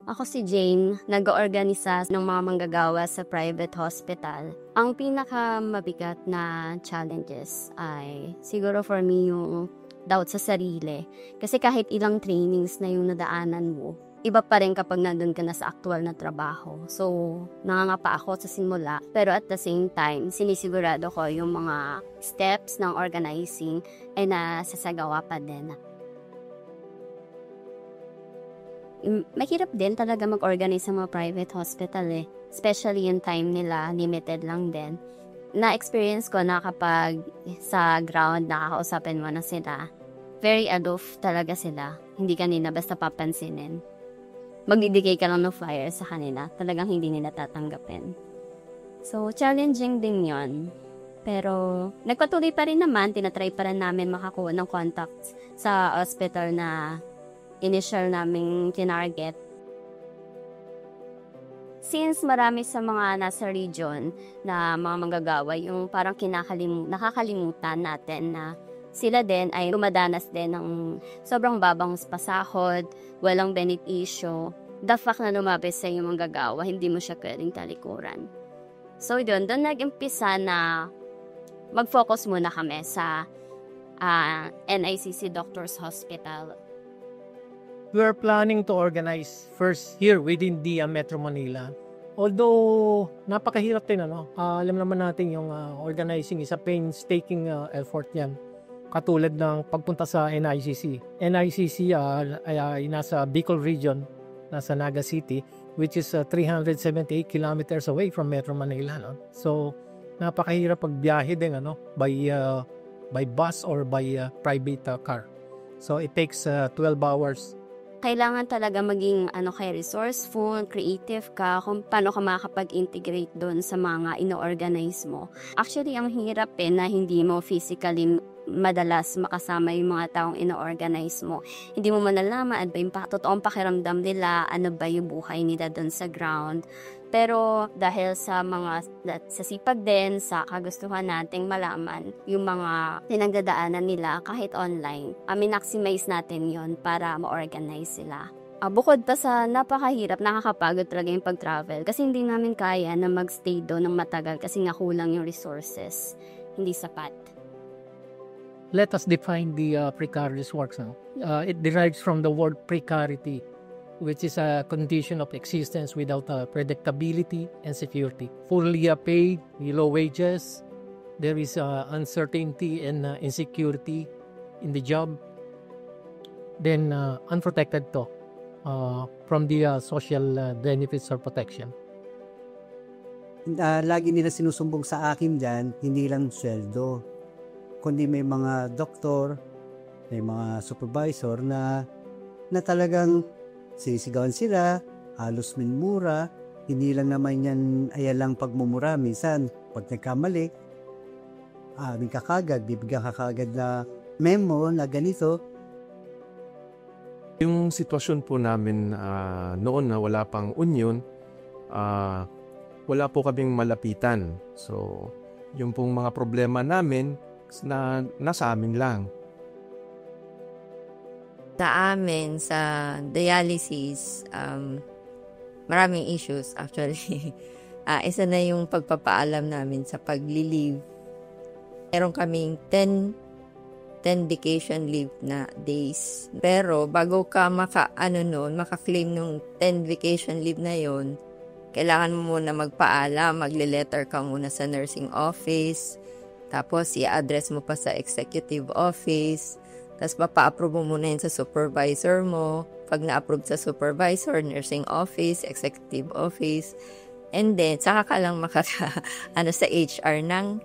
Ako si Jane, nag-oorganisa ng mga manggagawa sa private hospital. Ang pinakamabigat na challenges ay siguro for me yung doubt sa sarili. Kasi kahit ilang trainings na yung nadaanan mo, iba pa rin kapag nandun ka na sa aktual na trabaho. So, nangangapa ako sa simula. Pero at the same time, sinisigurado ko yung mga steps ng organizing ay nasasagawa pa din. Mahirap din talaga mag-organize sa mga private hospital eh. Especially yung time nila, limited lang din. Na-experience ko na kapag sa ground nakakausapin mo na sila, very aloof talaga sila. Hindi kanina basta papansinin. Magbibigay ka lang ng flyer sa kanila, talagang hindi nila tatanggapin. So, challenging din yon. Pero, nagpatuloy pa rin naman, tinatry pa rin namin makakuha ng contacts sa hospital na initial naming tinarget. Since marami sa mga nasa region na mga manggagawa, yung parang nakakalimutan natin na sila din ay dumadanas din ng sobrang babang pasahod, walang benepisyo. The fact na lumabas sa yung manggagawa, hindi mo siya pwedeng talikuran. So doon nag-impisa na mag-focus muna kami sa NICC Doctors Hospital. We are planning to organize first here within the Metro Manila. Although, napakahirap din, alam naman natin yung organizing is a painstaking effort yan. Katulad ng pagpunta sa NICC. NICC ay nasa Bicol region, nasa Naga City, which is 378 kilometers away from Metro Manila. No? So, napakahirap pagbiyahe din by bus or by private car. So, it takes 12 hours. Kailangan talaga maging resourceful, creative ka, kung paano ka makakapag-integrate doon sa mga ino-organize mo. Actually, ang hirap na hindi mo physically madalas makasama yung mga taong ino-organize mo. Hindi mo malalaman ano ba yung totoong pakiramdam nila, ano ba yung buhay nila doon sa ground. Pero dahil sa sipag din, sa kagustuhan nating malaman yung mga pinagdadaanan nila kahit online, maximize natin yon para ma-organize sila. Bukod pa sa napakahirap, nakakapagod talaga yung pag-travel kasi hindi namin kaya na mag-stay doon ng matagal kasi nga kulang yung resources, hindi sapat. Let us define the precarious works. It derives from the word precarity, which is a condition of existence without predictability and security. Fully paid, low wages, there is uncertainty and insecurity in the job. Then unprotected from the social benefits or protection. Lagi nila sinusumbong sa akin dyan, hindi lang sweldo, kundi may mga doktor, may mga supervisor na talagang sinisigawan sila, halos minmura, hindi lang naman yan ayalang pagmumura. Minsan, pag nagkamali, bibigyan ka kagad na memo na ganito. Yung sitwasyon po namin noon na wala pang union, wala po kaming malapitan. So, yung pong mga problema namin na nasa amin lang. Sa amin, sa dialysis, maraming issues actually. Isa na yung pagpapaalam namin sa pag-leave. Meron kaming 10 vacation leave na days. Pero bago ka maka-claim nung 10 vacation leave na yon, kailangan mo muna magpaalam, magle-letter ka muna sa nursing office, tapos i-address mo pa sa executive office, tapos mapa-approve mo muna yun sa supervisor mo. Pag na-approve sa supervisor, nursing office, executive office, and then saka ka lang sa HR ng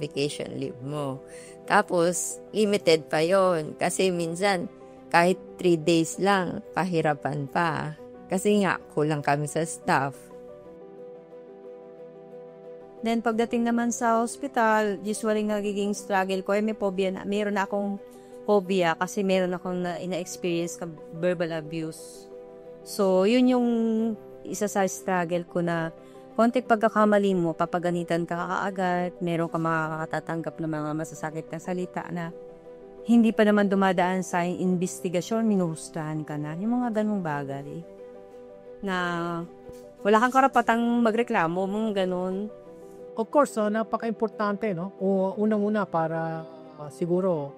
vacation leave mo. Tapos limited pa yon kasi minsan kahit 3 days lang, pahirapan pa. Kasi nga, kulang kami sa staff. Then pagdating naman sa hospital, usually nagiging struggle ko, may phobia na. Meron na akong phobia kasi meron akong ina-experience ka verbal abuse. So, yun yung isa sa struggle ko na konting pagkakamali mo, papaganitan ka kaagad, meron ka makakatatanggap ng mga masasakit na salita na hindi pa naman dumadaan sa investigasyon, minuhustahan ka na. Yung mga ganung bagay. na wala kang karapatang magreklamo, mga ganun. Of course, napaka-importante, no? Unang-una para siguro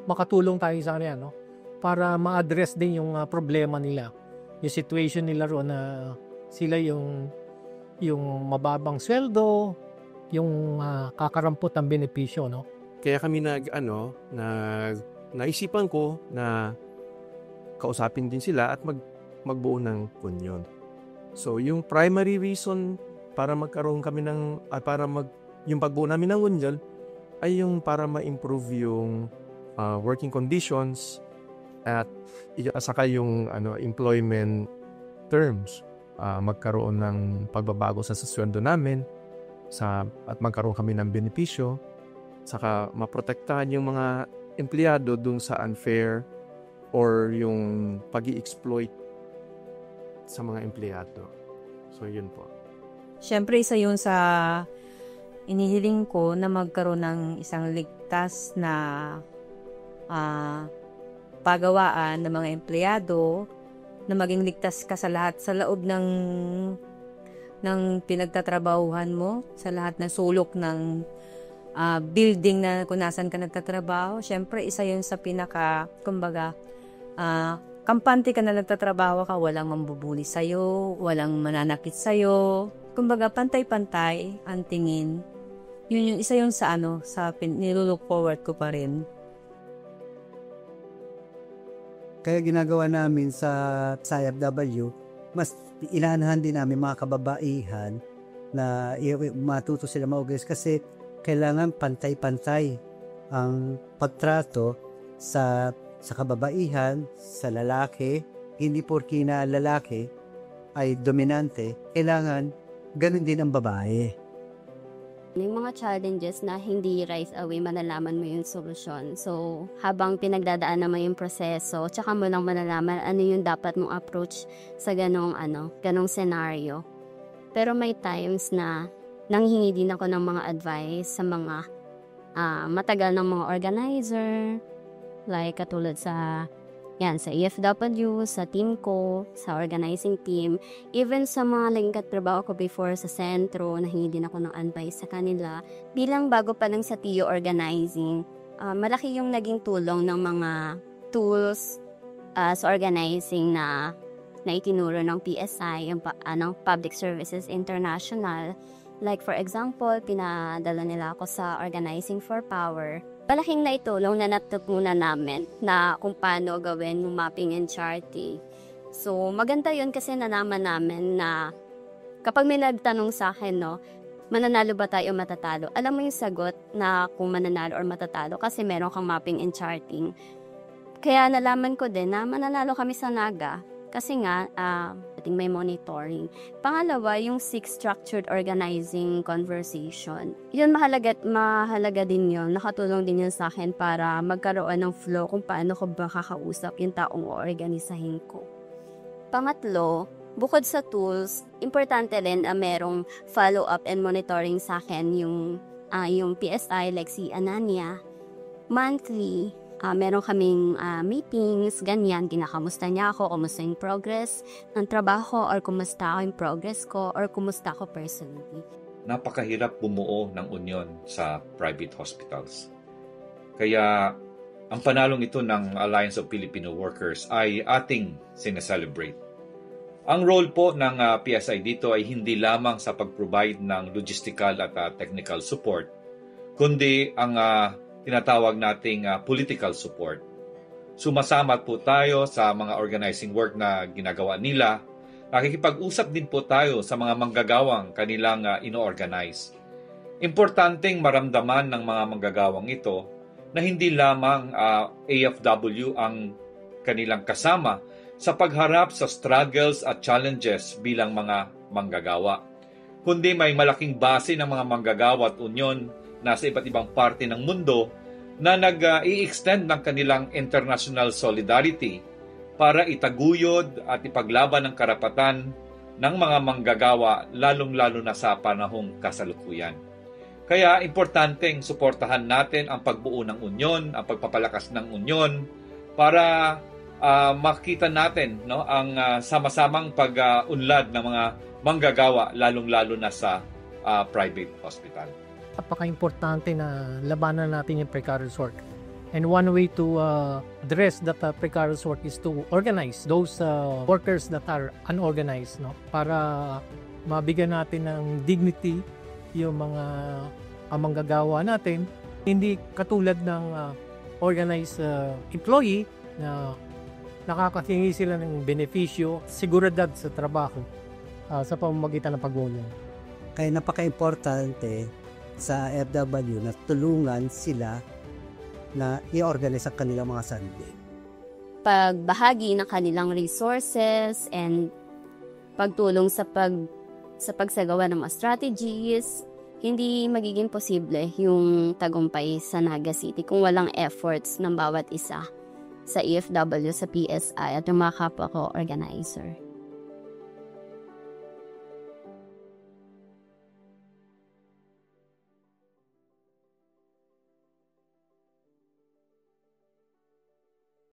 makatulong tayo sa kanila, no? Para ma-address din yung problema nila. Yung situation nila roon na sila yung mababang sweldo, yung kakarampot ng benepisyo, no? Kaya kami naisipan ko na kausapin din sila at magbuo ng union. So, yung primary reason para magkaroon kami yung pagbuo namin ng union ay yung para ma-improve yung working conditions at saka yung employment terms. Magkaroon ng pagbabago sa sweldo namin at magkaroon kami ng benepisyo, saka maprotektahan yung mga empleyado dun sa unfair or yung pag-i-exploit sa mga empleyado. So, yun po. Siyempre, isa yun sa inihiling ko na magkaroon ng isang ligtas na pagawaan ng mga empleyado, na maging ligtas ka sa lahat, sa loob ng pinagtatrabahuhan mo, sa lahat ng sulok ng building na kung nasan ka nagtatrabaho. Siyempre, isa yun sa kampante ka na nagtatrabaho ka, walang mambubuli sa'yo, walang mananakit sa'yo. Kumbaga, pantay-pantay ang tingin. Yun yung isa yun sa nilulook forward ko pa rin. Kaya ginagawa namin sa IFW, mas inaanahan din namin mga kababaihan na matuto sila mag-organize kasi kailangan pantay-pantay ang pagtrato sa kababaihan, sa lalaki. Hindi porki na lalaki ay dominante, kailangan ganun din ang babae. Yung mga challenges na hindi right away malalaman mo yung solusyon. So, habang pinagdadaanan mo yung proseso, tsaka mo lang malalaman ano yung dapat mong approach sa ganong scenario. Pero may times na nanghingi din ako ng mga advice sa mga matagal ng mga organizer, like katulad sa EFW, sa team ko, sa organizing team, even sa mga naging katrabaho ko before sa sentro, nahingi din ako ng advice sa kanila. Bilang bago pa lang sa TIO organizing, malaki yung naging tulong ng mga tools sa organizing na itinuro ng PSI, yung Public Services International. Like for example, pinadala nila ako sa Organizing for Power. Malaking naitulong na natutunan namin na kung paano gawin yung mapping and charting. So, maganda yun kasi nalaman namin na kapag may nagtanong sa akin, mananalo ba tayo o matatalo? Alam mo yung sagot na kung mananalo or matatalo kasi meron kang mapping and charting. Kaya nalaman ko din na mananalo kami sa NAGA kasi nga, may monitoring. Pangalawa, yung 6 structured organizing conversation. Yun, mahalaga din yun. Nakatulong din yun sa akin para magkaroon ng flow kung paano ko ba kakausap yung taong o-organisahin ko. Pangatlo, bukod sa tools, importante rin merong follow-up and monitoring sa akin yung PSI, like si Anania. Monthly, meron kaming meetings, ganyan, kinakamusta niya ako, kumusta yung progress ng trabaho, or kumusta ako yung progress ko, or kumusta ako personally. Napakahirap bumuo ng union sa private hospitals. Kaya ang panalong ito ng Alliance of Filipino Workers ay ating sineselebrate. Ang role po ng PSI dito ay hindi lamang sa pag-provide ng logistical at technical support, kundi ang tinatawag nating political support. Sumasama po tayo sa mga organizing work na ginagawa nila. Nakikipag-usap din po tayo sa mga manggagawang kanilang ino-organize. Importanteng maramdaman ng mga manggagawang ito na hindi lamang AFW ang kanilang kasama sa pagharap sa struggles at challenges bilang mga manggagawa, kundi may malaking base ng mga manggagawa at union nasa iba't ibang parte ng mundo na nag-i-extend ng kanilang international solidarity para itaguyod at ipaglaban ang karapatan ng mga manggagawa, lalong-lalo na sa panahong kasalukuyan. Kaya importanteng suportahan natin ang pagbuo ng unyon, ang pagpapalakas ng unyon para makita natin, no, ang sama-samang pag-unlad ng mga manggagawa, lalong-lalo na sa private hospital. Napaka-importante na labanan natin yung precarious work. And one way to address that precarious work is to organize those workers that are unorganized, no? Para mabigyan natin ng dignity yung mga manggagawa natin. Hindi katulad ng organized employee na nakakahingi sila ng benepisyo, seguridad sa trabaho sa pamamagitan ng pagulong. Kaya napaka-importante sa FW na tulungan sila na i-organize ang kanilang mga sarili. Pagbahagi ng kanilang resources and pagtulong sa pagsagawa ng mga strategies, hindi magiging posible yung tagumpay sa Naga City kung walang efforts ng bawat isa sa EFW, sa PSI at yung mga kapwa ko organizer.